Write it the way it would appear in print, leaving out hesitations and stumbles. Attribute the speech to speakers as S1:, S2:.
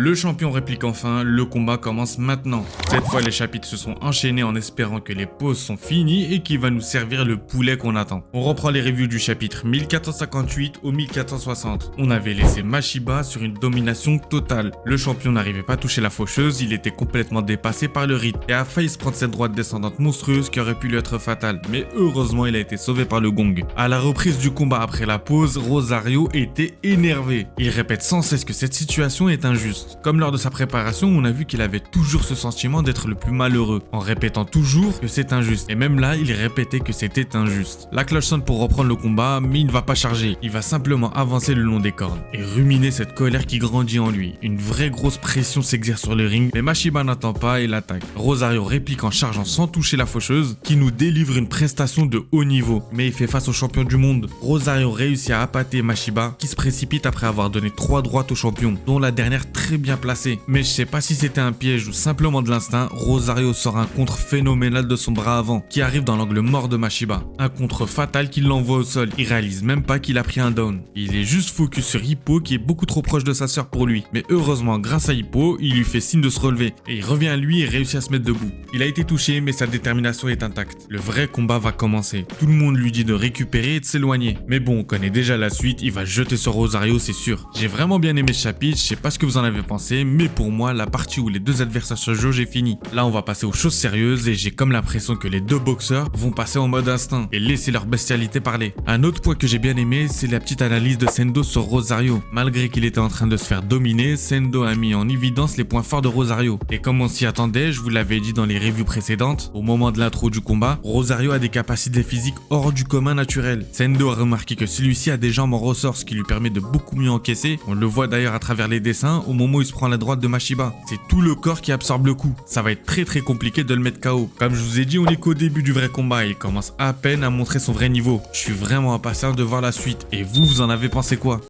S1: Le champion réplique enfin, le combat commence maintenant. Cette fois les chapitres se sont enchaînés en espérant que les pauses sont finies et qu'il va nous servir le poulet qu'on attend. On reprend les reviews du chapitre 1458 au 1460. On avait laissé Mashiba sur une domination totale. Le champion n'arrivait pas à toucher la faucheuse, il était complètement dépassé par le rythme et a failli se prendre cette droite descendante monstrueuse qui aurait pu lui être fatale, mais heureusement il a été sauvé par le gong. À la reprise du combat après la pause, Rosario était énervé. Il répète sans cesse que cette situation est injuste. Comme lors de sa préparation, on a vu qu'il avait toujours ce sentiment d'être le plus malheureux, en répétant toujours que c'est injuste. Et même là, il répétait que c'était injuste. La cloche sonne pour reprendre le combat, mais il ne va pas charger. Il va simplement avancer le long des cordes et ruminer cette colère qui grandit en lui. Une vraie grosse pression s'exerce sur le ring, mais Mashiba n'attend pas et l'attaque. Rosario réplique en chargeant sans toucher la faucheuse, qui nous délivre une prestation de haut niveau. Mais il fait face au champion du monde. Rosario réussit à appâter Mashiba, qui se précipite après avoir donné 3 droites au champion, dont la dernière très bien placée. Mais je sais pas si c'était un piège ou simplement de l'instinct, Rosario sort un contre phénoménal de son bras avant, qui arrive dans l'angle mort de Mashiba. Un contre fatal qui l'envoie au sol. Il réalise même pas qu'il a pris un down. Il est juste focus sur Hippo qui est beaucoup trop proche de sa sœur pour lui. Mais heureusement, grâce à Hippo, il lui fait signe de se relever. Et il revient à lui et réussit à se mettre debout. Il a été touché, mais sa détermination est intacte. Le vrai combat va commencer. Tout le monde lui dit de récupérer et de s'éloigner. Mais bon, on connaît déjà la suite, il va jeter sur Rosario, c'est sûr. J'ai vraiment bien aimé ce chapitre, je sais pas ce que vous en avez pensé, mais pour moi, la partie où les deux adversaires se jaugent est finie. Là, on va passer aux choses sérieuses et j'ai comme l'impression que les deux boxeurs vont passer en mode instinct et laisser leur bestialité parler. Un autre point que j'ai bien aimé, c'est la petite analyse de Sendo sur Rosario. Malgré qu'il était en train de se faire dominer, Sendo a mis en évidence les points forts de Rosario. Et comme on s'y attendait, je vous l'avais dit dans les reviews précédentes, au moment de l'intro du combat, Rosario a des capacités physiques hors du commun naturel. Sendo a remarqué que celui-ci a des jambes en ressort, ce qui lui permet de beaucoup mieux encaisser. On le voit d'ailleurs à travers les dessins, au moment où il se prend la droite de Mashiba. C'est tout le corps qui absorbe le coup. Ça va être très compliqué de le mettre KO. Comme je vous ai dit, on est qu'au début du vrai combat et il commence à peine à montrer son vrai niveau. Je suis vraiment impatient de voir la suite. Et vous en avez pensé quoi ?